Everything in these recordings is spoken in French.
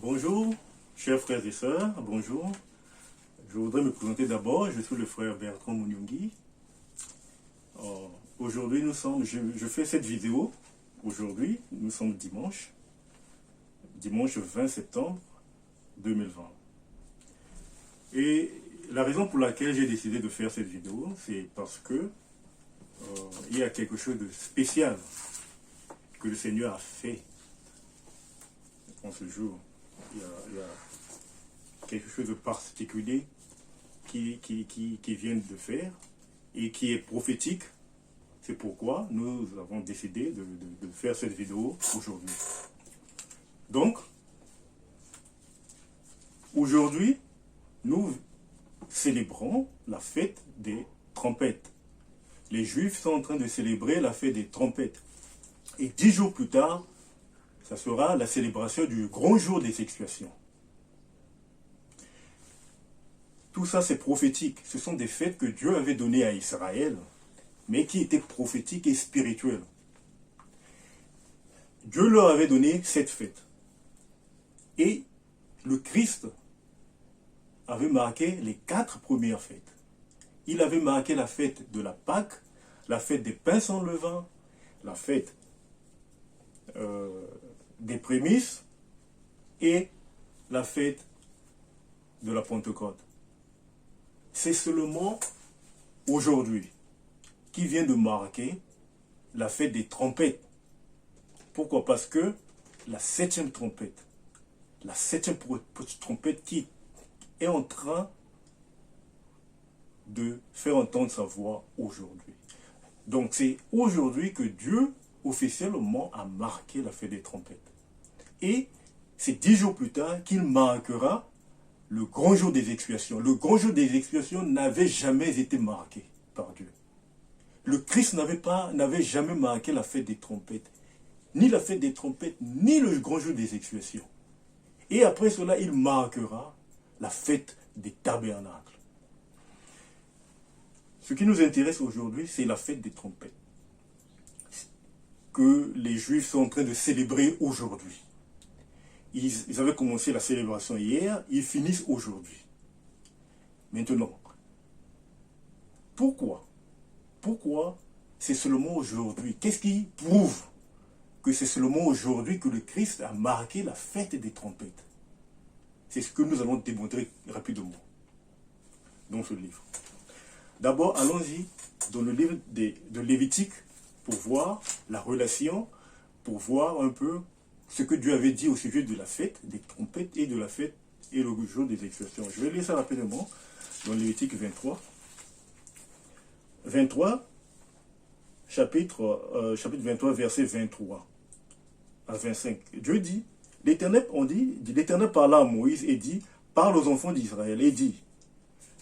Bonjour, chers frères et sœurs, bonjour. Je voudrais me présenter d'abord, je suis le frère Bertrand Munyungi. Aujourd'hui, je fais cette vidéo, aujourd'hui, nous sommes dimanche 20 septembre 2020. Et la raison pour laquelle j'ai décidé de faire cette vidéo, c'est parce que il y a quelque chose de spécial que le Seigneur a fait en ce jour. Il y a quelque chose de particulier qui vient de faire et qui est prophétique. C'est pourquoi nous avons décidé de faire cette vidéo aujourd'hui. Donc, aujourd'hui, nous célébrons la fête des trompettes. Les Juifs sont en train de célébrer la fête des trompettes. Et 10 jours plus tard, ça sera la célébration du grand jour des expiations. Tout ça, c'est prophétique. Ce sont des fêtes que Dieu avait données à Israël, mais qui étaient prophétiques et spirituelles. Dieu leur avait donné cette fête. Et le Christ avait marqué les 4 premières fêtes. Il avait marqué la fête de la Pâque, la fête des pains sans levain, la fête des prémices et la fête de la Pentecôte. C'est seulement aujourd'hui qui vient de marquer la fête des trompettes. Pourquoi? Parce que la 7e trompette, la 7e trompette qui est en train de faire entendre sa voix aujourd'hui. Donc c'est aujourd'hui que Dieu officiellement a marqué la fête des trompettes. Et c'est 10 jours plus tard qu'il marquera le grand jour des expiations. Le grand jour des expiations n'avait jamais été marqué par Dieu. Le Christ n'avait jamais marqué la fête des trompettes. Ni la fête des trompettes, ni le grand jour des expiations. Et après cela, il marquera la fête des tabernacles. Ce qui nous intéresse aujourd'hui, c'est la fête des trompettes que les Juifs sont en train de célébrer aujourd'hui. Ils avaient commencé la célébration hier, ils finissent aujourd'hui. Maintenant, pourquoi c'est seulement aujourd'hui? Qu'est-ce qui prouve que c'est seulement aujourd'hui que le Christ a marqué la fête des trompettes? C'est ce que nous allons démontrer rapidement dans ce livre. D'abord, allons-y dans le livre de Lévitique pour voir la relation, pour voir un peu ce que Dieu avait dit au sujet de la fête des trompettes et de la fête et le jour des expiations. Je vais lire ça rapidement dans Lévitique 23. 23, chapitre 23, verset 23 à 25. Dieu dit, l'Éternel parla à Moïse et dit, parle aux enfants d'Israël et dit,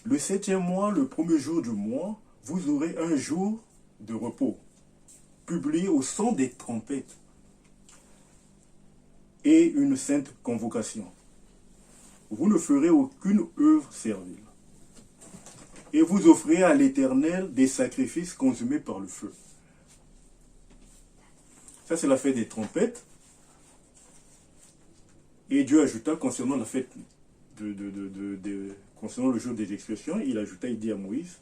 le 7e mois, le premier jour du mois, vous aurez un jour de repos, publié au son des trompettes, et une sainte convocation. Vous ne ferez aucune œuvre servile. Et vous offrirez à l'Éternel des sacrifices consumés par le feu. Ça, c'est la fête des trompettes. Et Dieu ajouta concernant la fête concernant le jour des expiations, il dit à Moïse,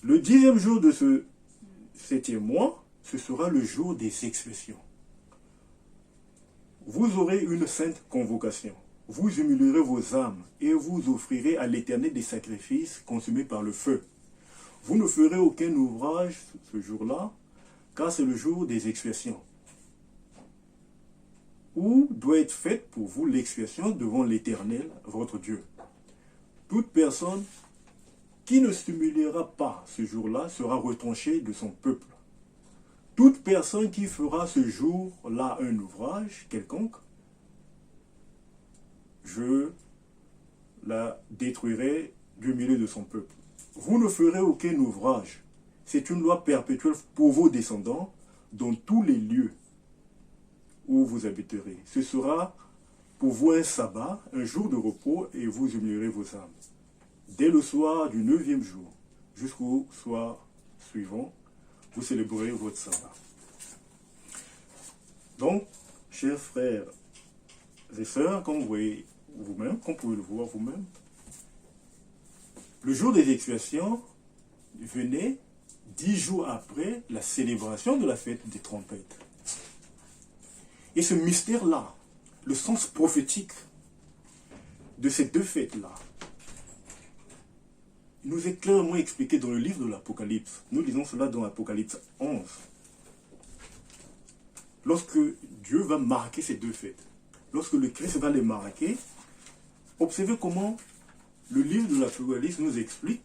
le 10e jour de ce 7e mois, ce sera le jour des expiations. Vous aurez une sainte convocation. Vous humilierez vos âmes et vous offrirez à l'Éternel des sacrifices consumés par le feu. Vous ne ferez aucun ouvrage ce jour-là, car c'est le jour des expiations, où doit être faite pour vous l'expiation devant l'Éternel, votre Dieu. Toute personne qui ne s'humiliera pas ce jour-là sera retranchée de son peuple. Toute personne qui fera ce jour-là un ouvrage quelconque, je la détruirai du milieu de son peuple. Vous ne ferez aucun ouvrage. C'est une loi perpétuelle pour vos descendants dans tous les lieux où vous habiterez. Ce sera pour vous un sabbat, un jour de repos, et vous humilierez vos âmes. Dès le soir du 9e jour jusqu'au soir suivant, vous célébrerez votre sabbat. Donc, chers frères et sœurs, comme vous voyez vous-même, comme vous pouvez le voir vous-même, le jour des expiations venait 10 jours après la célébration de la fête des trompettes. Et ce mystère-là, le sens prophétique de ces deux fêtes-là, nous est clairement expliqué dans le livre de l'Apocalypse. Nous lisons cela dans l'Apocalypse 11. Lorsque Dieu va marquer ces deux fêtes, lorsque le Christ va les marquer, observez comment le livre de l'Apocalypse nous explique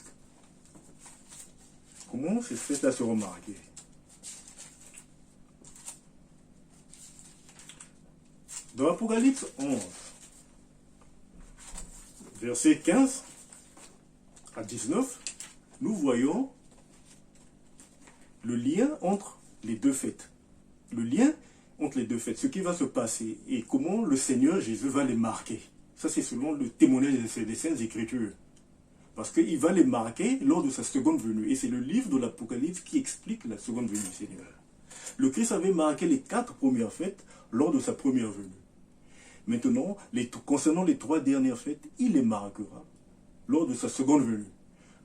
comment ces fêtes-là seront marquées. Dans l'Apocalypse 11, versets 15 à 19, nous voyons le lien entre les deux fêtes. Le lien entre les deux fêtes, ce qui va se passer et comment le Seigneur Jésus va les marquer. Ça, c'est selon le témoignage des Saintes Écritures. Parce qu'il va les marquer lors de sa seconde venue. Et c'est le livre de l'Apocalypse qui explique la seconde venue du Seigneur. Le Christ avait marqué les 4 premières fêtes lors de sa première venue. Maintenant, concernant les 3 dernières fêtes, il les marquera lors de sa seconde venue.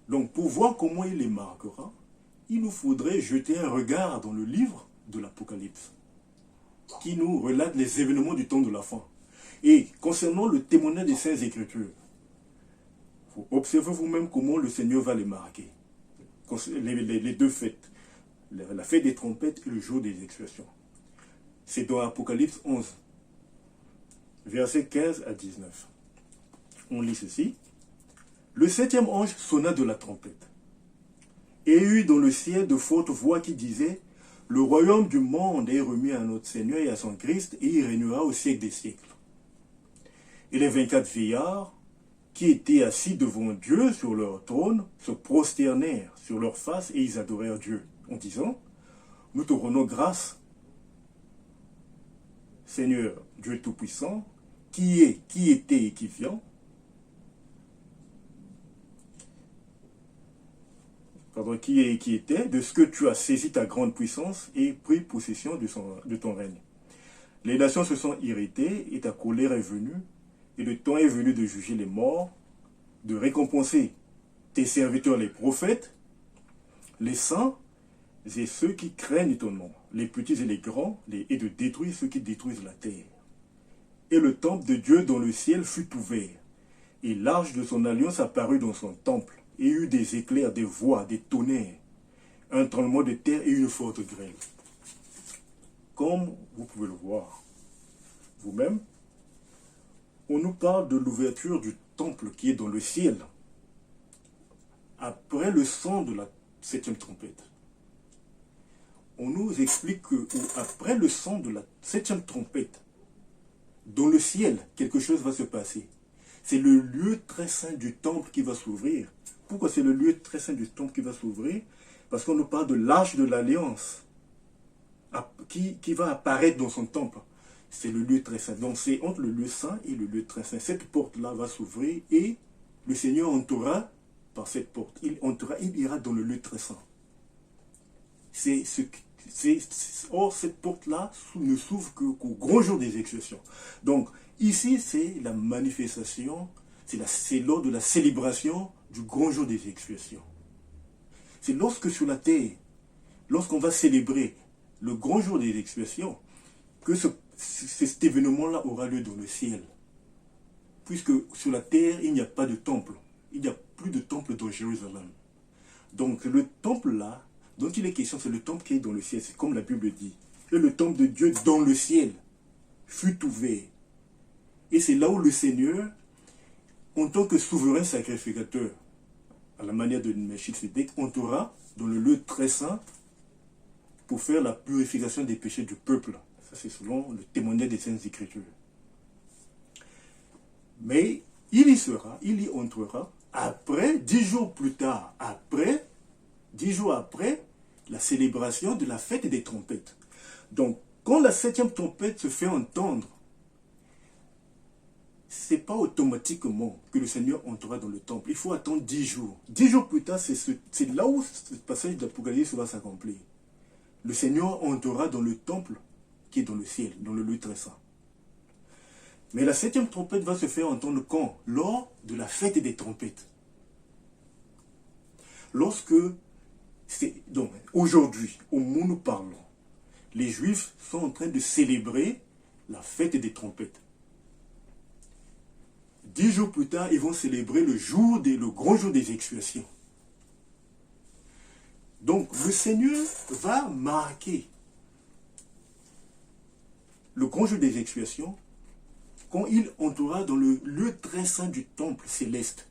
Donc, pour voir comment il les marquera, il nous faudrait jeter un regard dans le livre de l'Apocalypse, qui nous relate les événements du temps de la fin. Et concernant le témoignage des Saintes Écritures, vous observez vous-même comment le Seigneur va les marquer. Les deux fêtes, la fête des trompettes et le jour des expiations. C'est dans Apocalypse 11, versets 15 à 19. On lit ceci. Le 7e ange sonna de la trompette, et eut dans le ciel de fortes voix qui disaient, le royaume du monde est remis à notre Seigneur et à son Christ, et il régnera au siècle des siècles. Et les 24 vieillards, qui étaient assis devant Dieu sur leur trône, se prosternèrent sur leur face et ils adorèrent Dieu, en disant, nous te rendons grâce, Seigneur Dieu Tout-Puissant, qui est, qui était et qui vient, qui est et qui était, de ce que tu as saisi ta grande puissance et pris possession de ton règne. Les nations se sont irritées et ta colère est venue, et le temps est venu de juger les morts, de récompenser tes serviteurs les prophètes, les saints et ceux qui craignent ton nom, les petits et les grands, et de détruire ceux qui détruisent la terre. Et le temple de Dieu dans le ciel fut ouvert, et l'arche de son alliance apparut dans son temple, et eut des éclairs, des voix, des tonnerres, un tremblement de terre et une forte grêle. Comme vous pouvez le voir vous-même, on nous parle de l'ouverture du temple qui est dans le ciel, après le son de la 7e trompette. On nous explique que après le son de la 7e trompette, dans le ciel, quelque chose va se passer. C'est le lieu très saint du temple qui va s'ouvrir. Pourquoi c'est le lieu très saint du temple qui va s'ouvrir? Parce qu'on nous parle de l'arche de l'alliance qui va apparaître dans son temple. C'est le lieu très saint. Donc c'est entre le lieu saint et le lieu très saint. Cette porte-là va s'ouvrir et le Seigneur entrera par cette porte. Il ira dans le lieu très saint. Or, cette porte-là ne s'ouvre qu'au grand jour des expiations. Donc, ici, c'est la manifestation, c'est lors de la célébration du grand jour des expiations. C'est lorsque sur la terre, lorsqu'on va célébrer le grand jour des expiations, que cet événement-là aura lieu dans le ciel. Puisque sur la terre, il n'y a pas de temple. Il n'y a plus de temple dans Jérusalem. Donc, le temple-là, dont il est question, c'est le temple qui est dans le ciel, c'est comme la Bible dit. Et le temple de Dieu dans le ciel fut ouvert. Et c'est là où le Seigneur, en tant que souverain sacrificateur, à la manière de Melchisedec, entrera dans le lieu très saint pour faire la purification des péchés du peuple. Ça, c'est selon le témoignage des Saintes Écritures. Mais il y entrera après, 10 jours plus tard, 10 jours après, la célébration de la fête des trompettes. Donc, quand la 7e trompette se fait entendre, ce n'est pas automatiquement que le Seigneur entrera dans le temple. Il faut attendre 10 jours. 10 jours plus tard, c'est là où ce passage d'Apocalypse va s'accomplir. Le Seigneur entrera dans le temple qui est dans le ciel, dans le lieu très saint. Mais la septième trompette va se faire entendre quand? Lors de la fête des trompettes. Lorsque, donc aujourd'hui, au moment où nous parlons, les Juifs sont en train de célébrer la fête des trompettes. 10 jours plus tard, ils vont célébrer le grand jour des expiations. Donc, le Seigneur va marquer le grand jour des expiations quand il entrera dans le lieu très saint du temple céleste.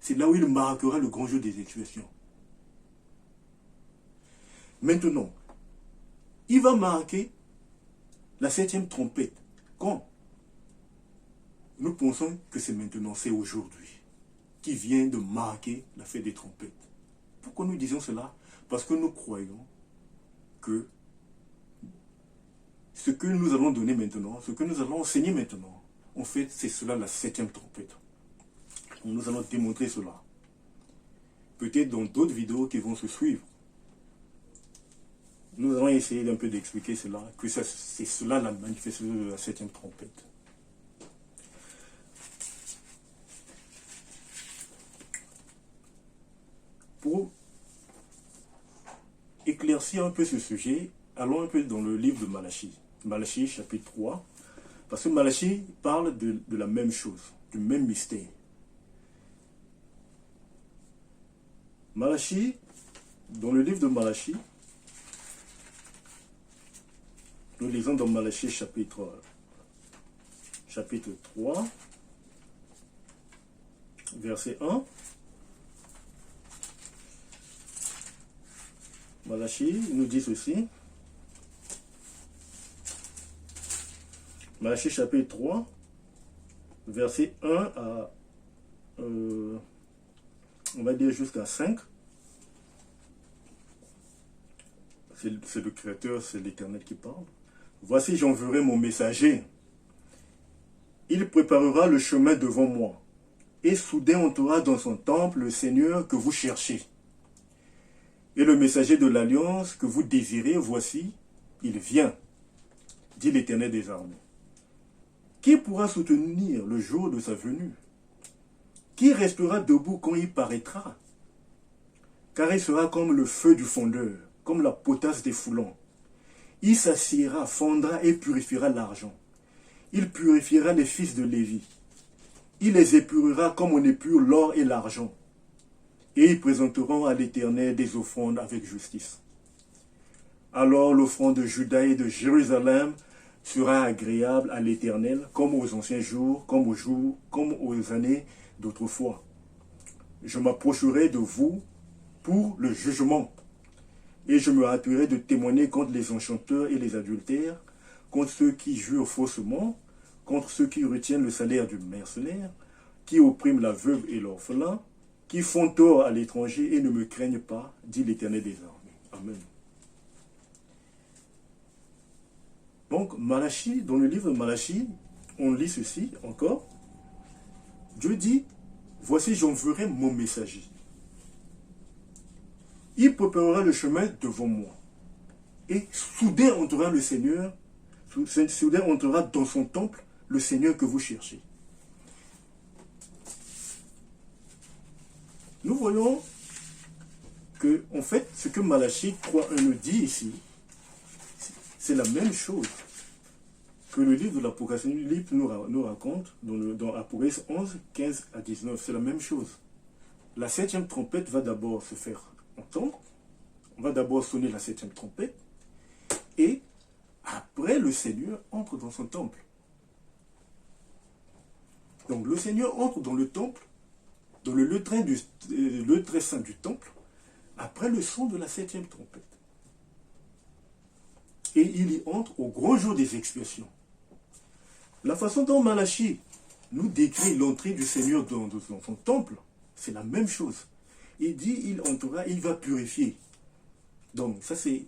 C'est là où il marquera le grand jour des expiations. Maintenant, il va marquer la septième trompette. Quand? Nous pensons que c'est maintenant, c'est aujourd'hui, qui vient de marquer la fête des trompettes. Pourquoi nous disons cela? Parce que nous croyons que ce que nous allons donner maintenant, ce que nous allons enseigner maintenant, en fait, c'est cela la septième trompette. Nous allons démontrer cela. Peut-être dans d'autres vidéos qui vont se suivre. Nous allons essayer d'un peu d'expliquer cela, que c'est cela la manifestation de la septième trompette. Pour éclaircir un peu ce sujet, allons un peu dans le livre de Malachie. Malachie chapitre 3. Parce que Malachie parle de la même chose, du même mystère. Malachie, dans le livre de Malachie, nous lisons dans Malachie chapitre 3, verset 1. Malachie nous dit ceci. Malachie chapitre 3, verset 1 à, on va dire jusqu'à 5. C'est le Créateur, c'est l'Éternel qui parle. Voici, j'enverrai mon messager. Il préparera le chemin devant moi. Et soudain entrera dans son temple le Seigneur que vous cherchez. Et le messager de l'alliance que vous désirez, voici, il vient, dit l'Éternel des armées. Qui pourra soutenir le jour de sa venue? Qui restera debout quand il paraîtra? Car il sera comme le feu du fondeur, comme la potasse des foulons. Il s'assiera, fondra et purifiera l'argent. Il purifiera les fils de Lévi. Il les épurera comme on épure l'or et l'argent. Et ils présenteront à l'Éternel des offrandes avec justice. Alors l'offrande de Juda et de Jérusalem sera agréable à l'Éternel, comme aux anciens jours, comme aux années d'autrefois. Je m'approcherai de vous pour le jugement, et je me hâterai de témoigner contre les enchanteurs et les adultères, contre ceux qui jurent faussement, contre ceux qui retiennent le salaire du mercenaire, qui oppriment la veuve et l'orphelin, qui font tort à l'étranger et ne me craignent pas, dit l'Éternel des armées. Amen. Donc, Malachie, dans le livre de Malachie, on lit ceci encore. Dieu dit, voici j'enverrai mon messager. Il préparera le chemin devant moi. Et soudain entrera le Seigneur, soudain entrera dans son temple le Seigneur que vous cherchez. Nous voyons que, en fait, ce que Malachie 3.1 nous dit ici, c'est la même chose que le livre de l'Apocalypse nous raconte dans Apocalypse 11, 15 à 19. C'est la même chose. La septième trompette va d'abord se faire entendre. On va d'abord sonner la septième trompette. Et après, le Seigneur entre dans son temple. Donc, le Seigneur entre dans le temple, dans le lieu très saint du temple, après le son de la septième trompette. Et il y entre au grand jour des expiations. La façon dont Malachie nous décrit l'entrée du Seigneur dans son temple, c'est la même chose. Il dit, il entrera, il va purifier. Donc, ça c'est...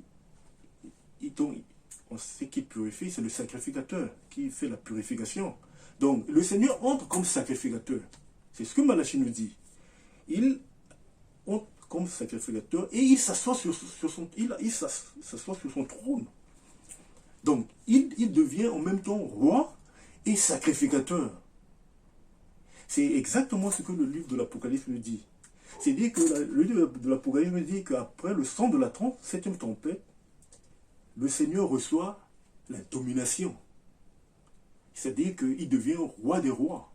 On sait qu'il purifie, c'est le sacrificateur qui fait la purification. Donc, le Seigneur entre comme sacrificateur. C'est ce que Malachie nous dit. Il entre comme sacrificateur et il s'assoit sur son trône. Donc, il devient en même temps roi et sacrificateur. C'est exactement ce que le livre de l'Apocalypse nous dit. C'est-à-dire que le livre de l'Apocalypse nous dit qu'après le son de la septième trompette, le Seigneur reçoit la domination. C'est-à-dire qu'il devient roi des rois.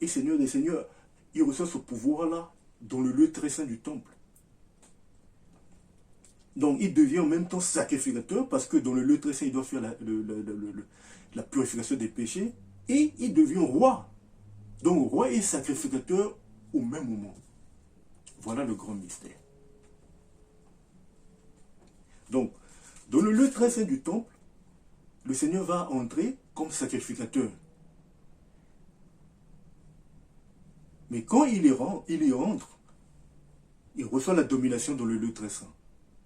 Et Seigneur des seigneurs, il reçoit ce pouvoir-là dans le lieu très saint du temple. Donc il devient en même temps sacrificateur parce que dans le lieu très saint, il doit faire la purification des péchés. Et il devient roi. Donc roi et sacrificateur au même moment. Voilà le grand mystère. Donc, dans le lieu très saint du temple, le Seigneur va entrer comme sacrificateur. Mais quand il y entre, il reçoit la domination dans le lieu très saint.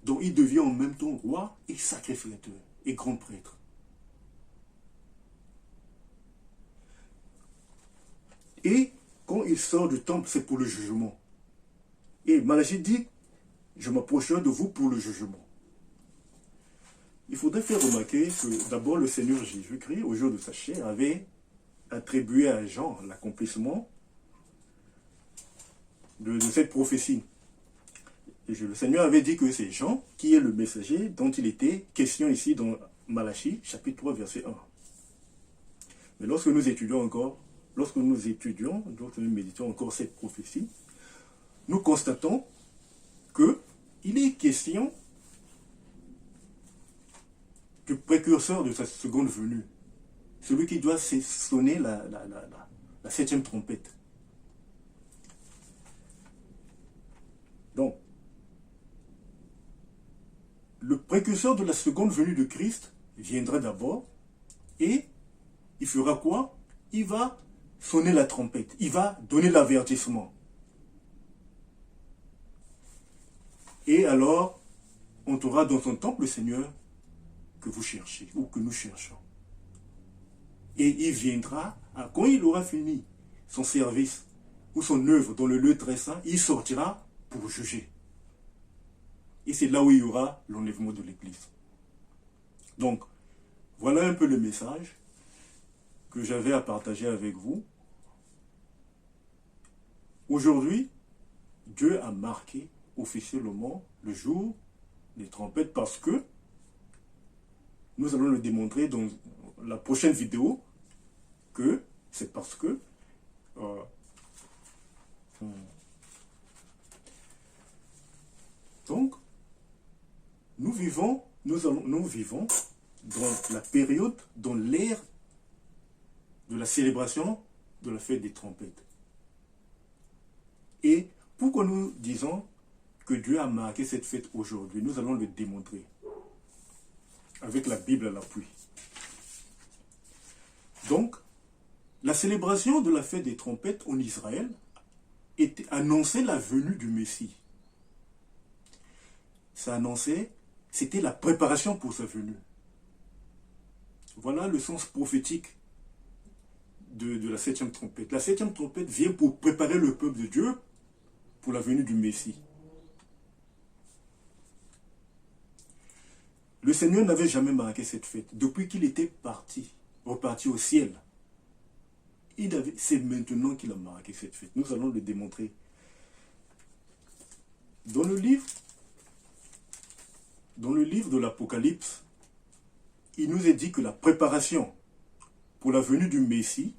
Donc il devient en même temps roi et sacrificateur et grand prêtre. Et quand il sort du temple, c'est pour le jugement. Et Malachie dit, je m'approcherai de vous pour le jugement. Il faudrait faire remarquer que d'abord le Seigneur Jésus-Christ, au jour de sa chair, avait attribué à Jean l'accomplissement de cette prophétie. Et le Seigneur avait dit que c'est Jean qui est le messager dont il était question ici dans Malachie, chapitre 3, verset 1. Mais lorsque nous étudions, lorsque nous méditons encore cette prophétie, nous constatons qu'il est question du précurseur de sa seconde venue, celui qui doit sonner la septième trompette. Donc, le précurseur de la seconde venue de Christ viendra d'abord et il fera quoi? Il va sonner la trompette, il va donner l'avertissement. Et alors, on aura dans son temple le Seigneur que vous cherchez ou que nous cherchons. Et il viendra, quand il aura fini son service ou son œuvre dans le lieu très saint, il sortira pour juger. Et c'est là où il y aura l'enlèvement de l'Église. Donc, voilà un peu le message que j'avais à partager avec vous. Aujourd'hui, Dieu a marqué officiellement le jour des trompettes parce que nous allons le démontrer dans la prochaine vidéo que c'est parce que donc nous vivons dans la période, dans l'ère de la célébration de la fête des trompettes. Et pourquoi nous disons que Dieu a marqué cette fête aujourd'hui? Nous allons le démontrer avec la Bible à l'appui. Donc, la célébration de la fête des trompettes en Israël annonçait la venue du Messie. Ça annonçait, c'était la préparation pour sa venue. Voilà le sens prophétique de la septième trompette. La septième trompette vient pour préparer le peuple de Dieu pour la venue du Messie. Le Seigneur n'avait jamais marqué cette fête depuis qu'il était reparti au ciel. C'est maintenant qu'il a marqué cette fête. Nous allons le démontrer. Dans le livre de l'Apocalypse, il nous est dit que la préparation pour la venue du Messie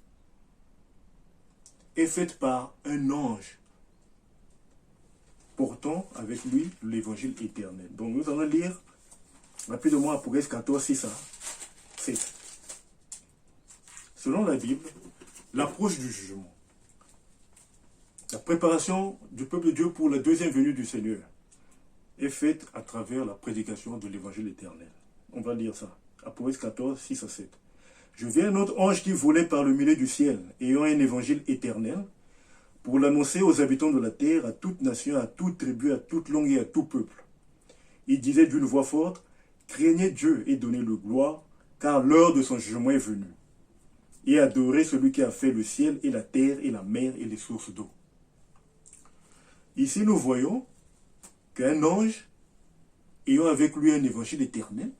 est faite par un ange portant avec lui l'évangile éternel. Donc nous allons lire rapidement Apocalypse 14, 6 à 7. Selon la Bible, l'approche du jugement, la préparation du peuple de Dieu pour la deuxième venue du Seigneur est faite à travers la prédication de l'évangile éternel. On va lire ça. Apocalypse 14, 6 à 7. Je vis un autre ange qui volait par le milieu du ciel, ayant un évangile éternel, pour l'annoncer aux habitants de la terre, à toute nation, à toute tribu, à toute langue et à tout peuple. Il disait d'une voix forte, craignez Dieu et donnez-le gloire, car l'heure de son jugement est venue. Et adorez celui qui a fait le ciel et la terre et la mer et les sources d'eau. Ici, nous voyons qu'un ange, ayant avec lui un évangile éternel,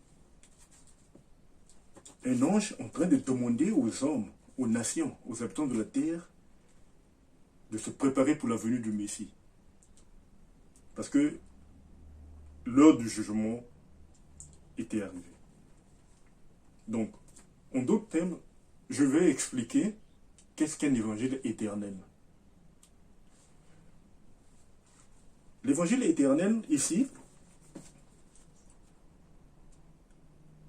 un ange en train de demander aux hommes, aux nations, aux habitants de la terre, de se préparer pour la venue du Messie. Parce que l'heure du jugement était arrivée. Donc, en d'autres termes, je vais expliquer qu'est-ce qu'un évangile éternel. L'évangile éternel, ici,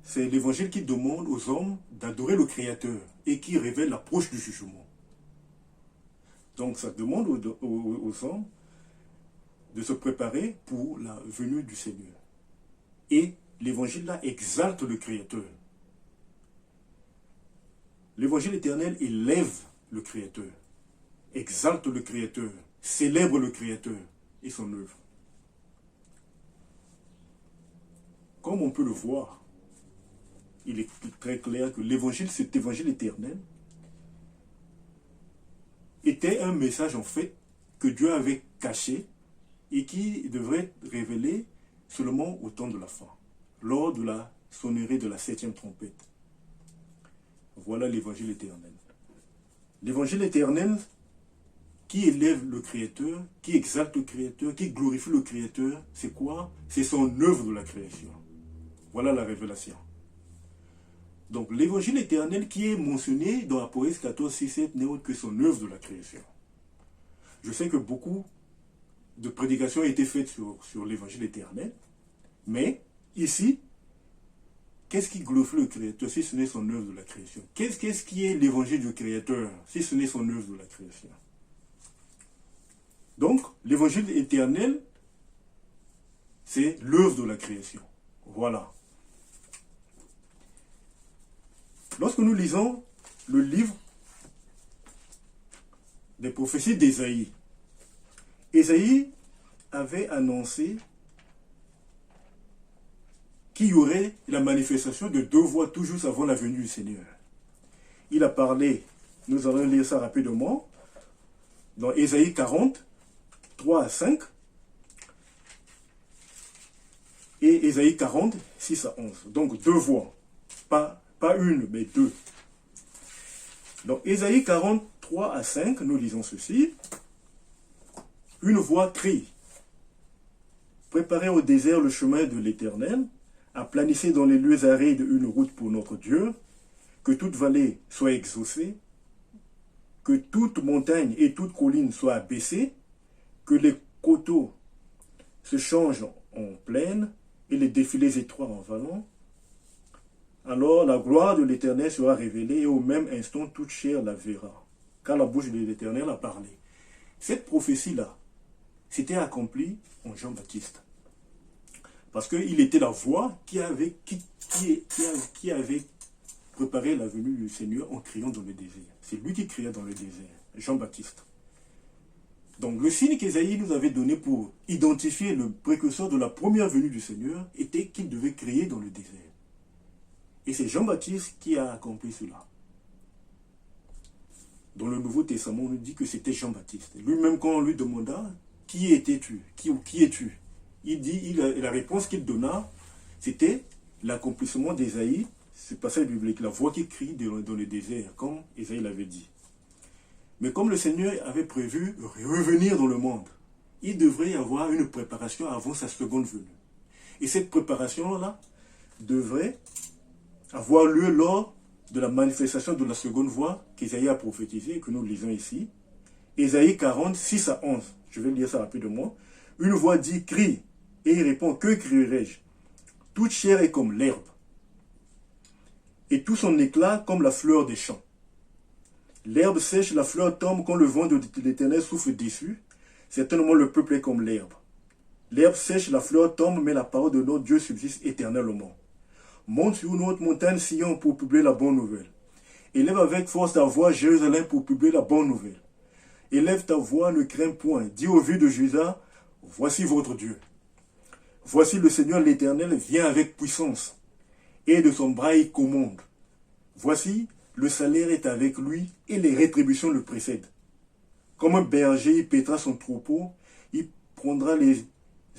c'est l'évangile qui demande aux hommes d'adorer le Créateur et qui révèle l'approche du jugement. Donc, ça demande aux hommes de se préparer pour la venue du Seigneur. Et l'évangile là exalte le Créateur. L'évangile éternel élève le Créateur, exalte le Créateur, célèbre le Créateur et son œuvre. Comme on peut le voir, il est très clair que l'évangile, cet évangile éternel, était un message en fait que Dieu avait caché et qui devrait être révélé seulement au temps de la fin, lors de la sonnerie de la 7e trompette. Voilà l'évangile éternel. L'évangile éternel qui élève le Créateur, qui exalte le Créateur, qui glorifie le Créateur, c'est quoi? C'est son œuvre de la création. Voilà la révélation. Donc l'évangile éternel qui est mentionné dans Apocalypse 14, 6, 7 n'est autre que son œuvre de la création. Je sais que beaucoup de prédications ont été faites sur l'évangile éternel, mais ici, qu'est-ce qui glorifie le Créateur si ce n'est son œuvre de la création? Qu'est-ce qui est l'évangile du Créateur si ce n'est son œuvre de la création? Donc, l'évangile éternel, c'est l'œuvre de la création. Voilà. Lorsque nous lisons le livre des prophéties d'Ésaïe, Ésaïe avait annoncé qu'il y aurait la manifestation de deux voix tout juste avant la venue du Seigneur. Il a parlé, nous allons lire ça rapidement, dans Ésaïe 40, 3 à 5, et Ésaïe 40, 6 à 11. Donc deux voix, pas une, mais deux. Dans Ésaïe 40, 3 à 5, nous lisons ceci. Une voix crie: préparez au désert le chemin de l'Éternel, aplanissez dans les lieux arides une route pour notre Dieu, que toute vallée soit exaucée, que toute montagne et toute colline soient abaissées, que les coteaux se changent en plaine et les défilés étroits en vallons. Alors la gloire de l'Éternel sera révélée et au même instant toute chair la verra, car la bouche de l'Éternel a parlé. Cette prophétie-là s'était accomplie en Jean-Baptiste. Parce qu'il était la voix qui avait préparé la venue du Seigneur en criant dans le désert. C'est lui qui criait dans le désert, Jean-Baptiste. Donc le signe qu'Ésaïe nous avait donné pour identifier le précurseur de la première venue du Seigneur était qu'il devait crier dans le désert. Et c'est Jean-Baptiste qui a accompli cela. Dans le Nouveau Testament, on nous dit que c'était Jean-Baptiste. Lui-même, quand on lui demanda « Qui étais-tu » Qui es-tu? La réponse qu'il donna, c'était l'accomplissement d'Ésaïe, ce passage biblique, la voix qui crie dans le désert, comme Ésaïe l'avait dit. Mais comme le Seigneur avait prévu revenir dans le monde, il devrait y avoir une préparation avant sa seconde venue. Et cette préparation-là devrait avoir lieu lors de la manifestation de la seconde voix qu'Ésaïe a prophétisée et que nous lisons ici. Ésaïe 40, 6 à 11. Je vais lire ça rapidement. Une voix dit « Crie » et il répond « Que crierai-je » Toute chair est comme l'herbe et tout son éclat comme la fleur des champs. L'herbe sèche, la fleur tombe quand le vent de l'Éternel souffle dessus. Certainement le peuple est comme l'herbe. L'herbe sèche, la fleur tombe, mais la parole de notre Dieu subsiste éternellement. Monte sur une haute montagne, Sion, pour publier la bonne nouvelle. Élève avec force ta voix, Jérusalem, pour publier la bonne nouvelle. Élève ta voix, ne crains point. Dis aux villes de Juda, voici votre Dieu. Voici le Seigneur l'Éternel vient avec puissance, et de son bras il commande. Voici, le salaire est avec lui, et les rétributions le précèdent. Comme un berger, il paîtra son troupeau, il prendra les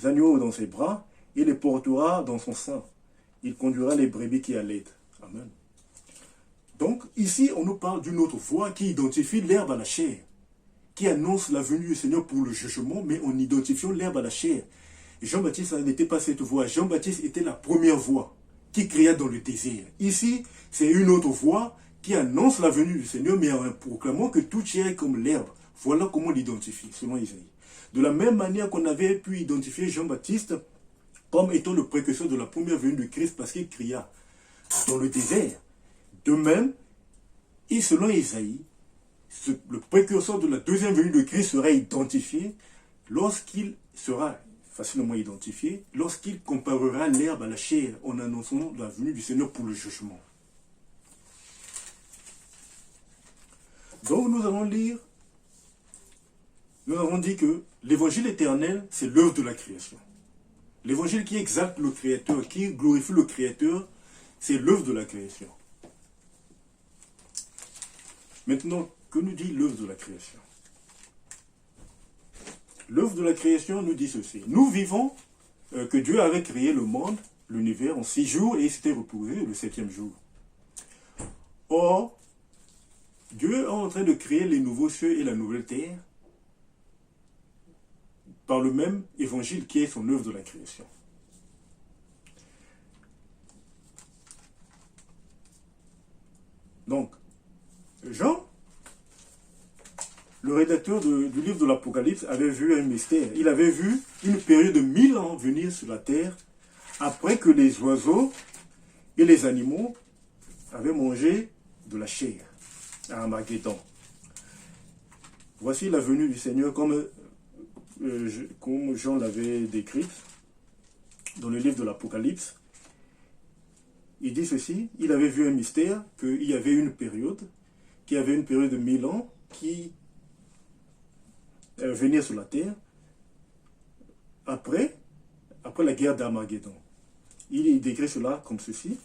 agneaux dans ses bras, et les portera dans son sein. Il conduira les brebis qui allaitent. Amen. Donc, ici, on nous parle d'une autre voix qui identifie l'herbe à la chair, qui annonce la venue du Seigneur pour le jugement, mais en identifiant l'herbe à la chair. Et Jean-Baptiste n'était pas cette voix. Jean-Baptiste était la première voix qui cria dans le désert. Ici, c'est une autre voix qui annonce la venue du Seigneur, mais en proclamant que toute chair est comme l'herbe. Voilà comment on l'identifie, selon Isaïe. De la même manière qu'on avait pu identifier Jean-Baptiste comme étant le précurseur de la première venue de Christ parce qu'il cria dans le désert. De même, et selon Isaïe, le précurseur de la deuxième venue de Christ sera identifié lorsqu'il sera facilement identifié, lorsqu'il comparera l'herbe à la chair en annonçant la venue du Seigneur pour le jugement. Donc nous allons lire, nous avons dit que l'évangile éternel, c'est l'œuvre de la création. L'évangile qui exalte le Créateur, qui glorifie le Créateur, c'est l'œuvre de la création. Maintenant, que nous dit l'œuvre de la création? L'œuvre de la création nous dit ceci. Nous vivons que Dieu avait créé le monde, l'univers, en 6 jours et il s'était reposé le 7e jour. Or, Dieu est en train de créer les nouveaux cieux et la nouvelle terre par le même évangile qui est son œuvre de la création. Donc, Jean, le rédacteur du livre de l'Apocalypse, avait vu un mystère. Il avait vu une période de 1000 ans venir sur la terre après que les oiseaux et les animaux avaient mangé de la chair à Armageddon. Voici la venue du Seigneur comme Jean l'avait décrite dans le livre de l'Apocalypse. Il dit ceci, il avait vu un mystère, qu'il y avait une période, qui avait une période de 1000 ans, qui venir sur la terre après la guerre d'Armageddon. Il décrit cela comme ceci.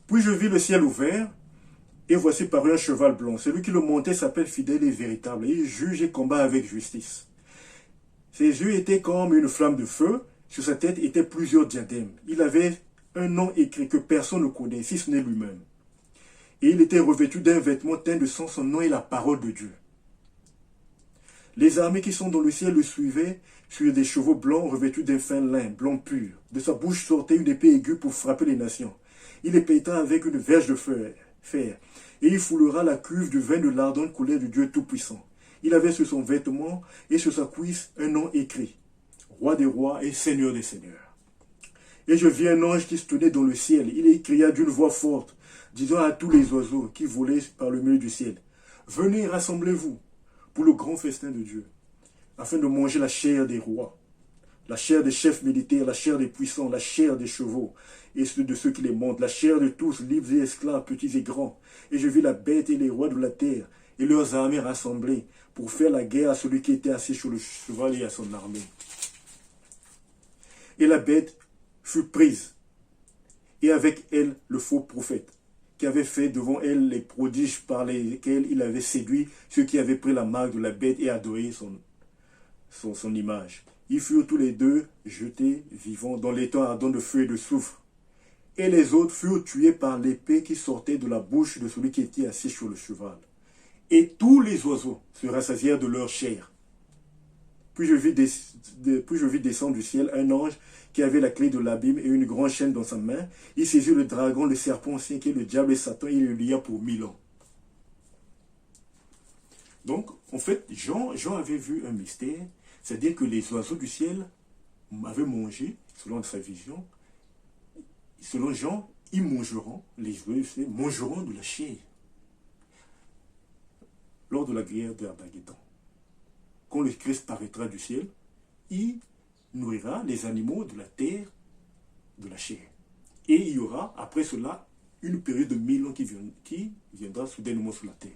Puis je vis le ciel ouvert, et voici parut un cheval blanc. Celui qui le montait s'appelle fidèle et véritable, et il juge et combat avec justice. Ses yeux étaient comme une flamme de feu, sur sa tête étaient plusieurs diadèmes. Il avait un nom écrit que personne ne connaît, si ce n'est lui-même. Et il était revêtu d'un vêtement teint de sang, son nom est la parole de Dieu. Les armées qui sont dans le ciel le suivaient sur des chevaux blancs revêtus d'un fin lin, blanc pur. De sa bouche sortait une épée aiguë pour frapper les nations. Il les péta avec une verge de fer, et il foulera la cuve du vin de l'ardente colère du Dieu Tout-Puissant. Il avait sur son vêtement et sur sa cuisse un nom écrit, Roi des rois et Seigneur des seigneurs. Et je vis un ange qui se tenait dans le ciel. Il cria d'une voix forte, disant à tous les oiseaux qui volaient par le milieu du ciel, venez, rassemblez-vous pour le grand festin de Dieu, afin de manger la chair des rois, la chair des chefs militaires, la chair des puissants, la chair des chevaux, et de ceux qui les montent, la chair de tous, libres et esclaves, petits et grands. Et je vis la bête et les rois de la terre, et leurs armées rassemblées, pour faire la guerre à celui qui était assis sur le cheval et à son armée. Et la bête fut prise, et avec elle le faux prophète, qui avait fait devant elle les prodiges par lesquels il avait séduit ceux qui avaient pris la marque de la bête et adoré son image. Ils furent tous les deux jetés vivants dans l'étang ardent de feu et de soufre. Et les autres furent tués par l'épée qui sortait de la bouche de celui qui était assis sur le cheval. Et tous les oiseaux se rassasièrent de leur chair. Puis je vis descendre du ciel un ange qui avait la clé de l'abîme et une grande chaîne dans sa main. Il saisit le dragon, le serpent ancien qui est le diable et Satan, et il le lia pour 1000 ans. Donc, en fait, Jean avait vu un mystère, c'est-à-dire que les oiseaux du ciel avaient mangé, selon sa vision. Selon Jean, ils mangeront, les oiseaux du ciel mangeront de la chair lors de la guerre d'Armageddon. Quand le Christ paraîtra du ciel, il nourrira les animaux de la terre, de la chair. Et il y aura, après cela, une période de 1000 ans qui viendra soudainement sur la terre.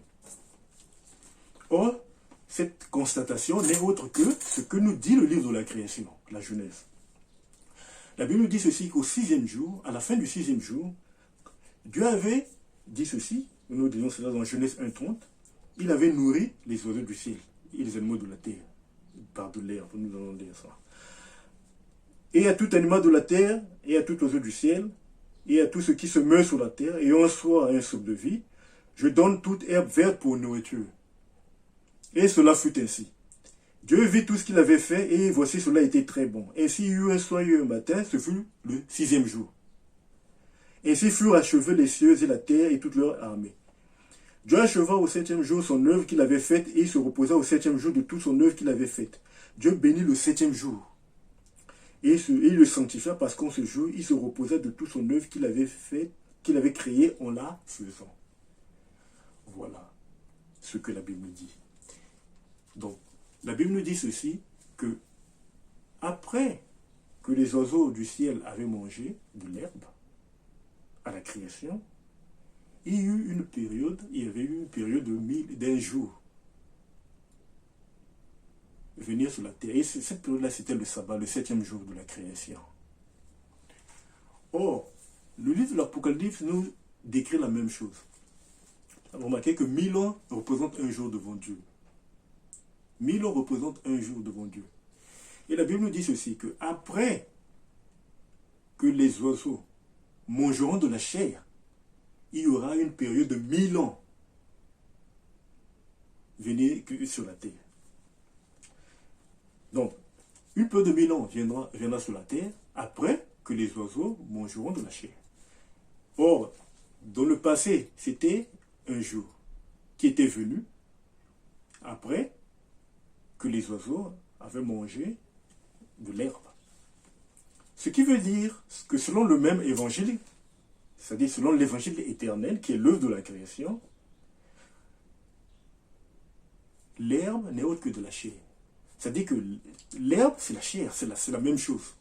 Or, cette constatation n'est autre que ce que nous dit le livre de la création, la Genèse. La Bible nous dit ceci, qu'au 6e jour, à la fin du 6e jour, Dieu avait dit ceci, nous disons cela dans Genèse 1:30, il avait nourri les oiseaux du ciel et les animaux de la terre, par de l'air, nous allons dire ça. Et à tout animal de la terre, et à tout oiseau du ciel, et à tout ce qui se meurt sur la terre, et en soi un souffle de vie, Je donne toute herbe verte pour nourriture. Et cela fut ainsi. Dieu vit tout ce qu'il avait fait, et voici cela était très bon. Ainsi il y eut un soir et un matin, ce fut le 6e jour. Ainsi furent achevés les cieux et la terre et toute leur armée. Dieu acheva au 7e jour son œuvre qu'il avait faite, et il se reposa au 7e jour de toute son œuvre qu'il avait faite. Dieu bénit le 7e jour. Et il le sanctifia parce qu'en ce jour, il se reposa de toute son œuvre qu'il avait faite, qu'il avait créée en la faisant. Voilà ce que la Bible dit. Donc, la Bible nous dit ceci, que après que les oiseaux du ciel avaient mangé de l'herbe à la création, il y avait eu une période d'un jour venir sur la terre. Et cette période-là, c'était le sabbat, le 7e jour de la création. Or, le livre de l'Apocalypse nous décrit la même chose. Vous remarquez que 1000 ans représentent un jour devant Dieu. 1000 ans représentent un jour devant Dieu. Et la Bible nous dit ceci, que après que les oiseaux mangeront de la chair, il y aura une période de 1000 ans venir sur la terre. Donc, une période de 1000 ans viendra sur la terre après que les oiseaux mangeront de la chair. Or, dans le passé, c'était un jour qui était venu après que les oiseaux avaient mangé de l'herbe. Ce qui veut dire que selon le même évangile, c'est-à-dire selon l'évangile éternel, qui est l'œuvre de la création, l'herbe n'est autre que de la chair. C'est-à-dire que l'herbe, c'est la chair, c'est la même chose.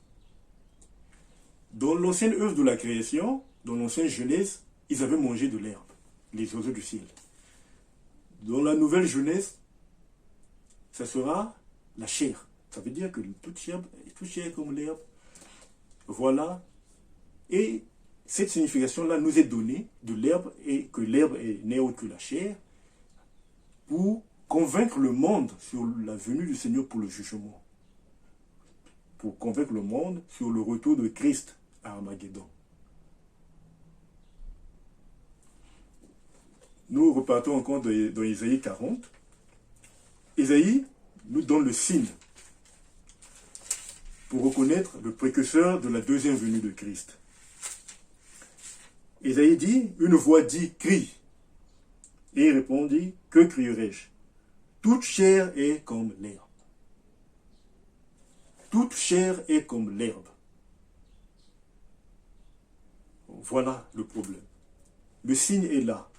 Dans l'ancienne œuvre de la création, dans l'ancienne Genèse, ils avaient mangé de l'herbe, les oiseaux du ciel. Dans la nouvelle Genèse, ça sera la chair. Ça veut dire que toute chair comme l'herbe. Voilà. Et cette signification-là nous est donnée de l'herbe, et que l'herbe n'est autre que la chair, pour convaincre le monde sur la venue du Seigneur pour le jugement. Pour convaincre le monde sur le retour de Christ à Armageddon. Nous repartons encore dans Isaïe 40. Isaïe nous donne le signe pour reconnaître le précurseur de la deuxième venue de Christ. Isaïe dit, une voix dit, crie. Et il répondit, que crierai-je? Toute chair est comme l'herbe. Toute chair est comme l'herbe. Voilà le problème. Le signe est là.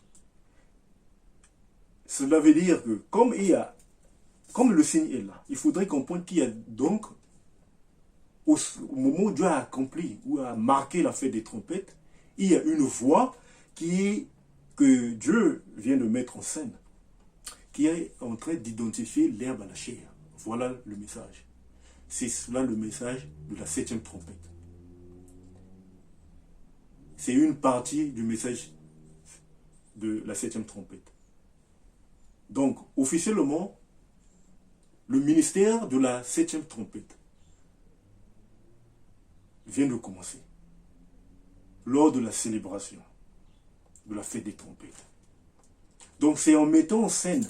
Cela veut dire que comme le signe est là, il faudrait comprendre qu'il y a donc, au moment où Dieu a accompli ou a marqué la fête des trompettes, il y a une voix que Dieu vient de mettre en scène, qui est en train d'identifier l'herbe à la chair. Voilà le message. C'est cela le message de la 7e trompette. C'est une partie du message de la 7e trompette. Donc, officiellement, le ministère de la 7e trompette vient de commencer lors de la célébration de la fête des trompettes. Donc, c'est en mettant en scène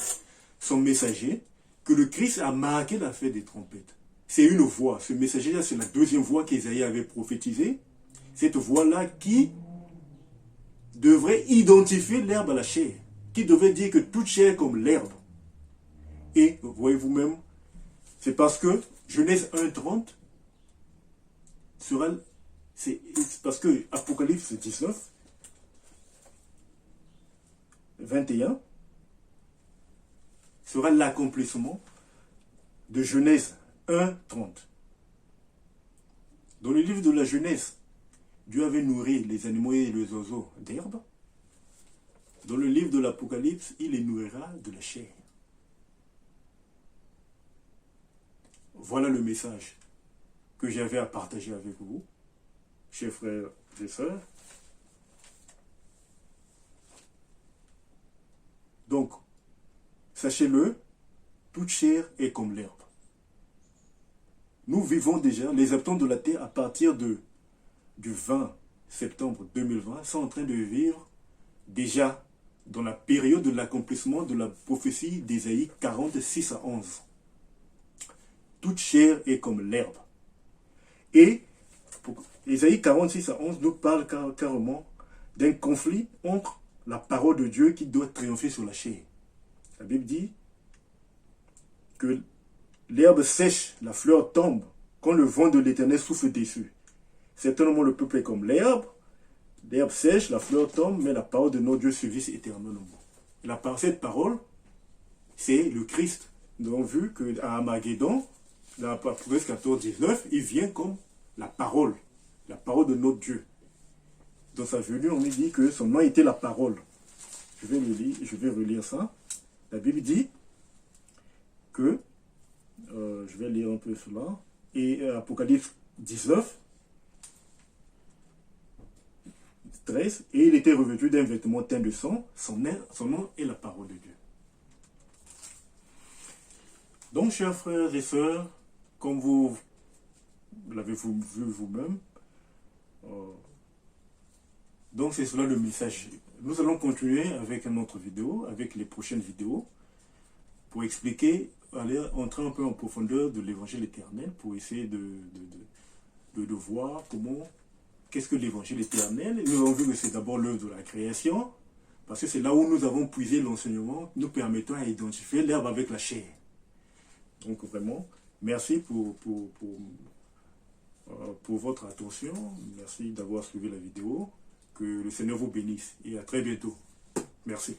son messager que le Christ a marqué la fête des trompettes. C'est une voix. Ce messager-là, c'est la deuxième voix qu'Ésaïe avait prophétisée. Cette voix-là qui devrait identifier l'herbe à la chair, qui devait dire que toute chair est comme l'herbe. Et, voyez vous-même, c'est parce que Genèse 1:30 c'est parce que Apocalypse 19, 21 sera l'accomplissement de Genèse 1:30. Dans le livre de la Genèse, Dieu avait nourri les animaux et les oiseaux d'herbe. Dans le livre de l'Apocalypse, il les nourrira de la chair. Voilà le message que j'avais à partager avec vous, chers frères et sœurs. Donc, sachez-le, toute chair est comme l'herbe. Nous vivons déjà, les habitants de la terre, à partir du 20 septembre 2020, sont en train de vivre déjà dans la période de l'accomplissement de la prophétie d'Ésaïe 46 à 11. Toute chair est comme l'herbe. Et Ésaïe 46 à 11 nous parle carrément d'un conflit entre la parole de Dieu qui doit triompher sur la chair. La Bible dit que l'herbe sèche, la fleur tombe, quand le vent de l'Éternel souffle dessus. Certainement le peuple est comme l'herbe sèche, la fleur tombe, mais la parole de notre Dieu subsiste éternellement. Et cette parole, c'est le Christ. Nous avons vu qu'à Armageddon, dans Apocalypse 14, 19, il vient comme la parole de notre Dieu. Dans sa venue, on lui dit que son nom était la parole. Je vais relire ça. La Bible dit que, je vais lire un peu cela, et Apocalypse 19, 13, et il était revêtu d'un vêtement teint de sang, son nom est la parole de Dieu. Donc, chers frères et sœurs, comme vous l'avez vu vous-même, donc c'est cela le message. Nous allons continuer avec une autre vidéo, avec les prochaines vidéos, pour expliquer, aller entrer un peu en profondeur de l'évangile éternel, pour essayer de voir qu'est-ce que l'évangile éternel. Nous avons vu que c'est d'abord l'œuvre de la création, parce que c'est là où nous avons puisé l'enseignement, nous permettant à identifier l'herbe avec la chair. Donc vraiment, merci pour votre attention, merci d'avoir suivi la vidéo, que le Seigneur vous bénisse et à très bientôt. Merci.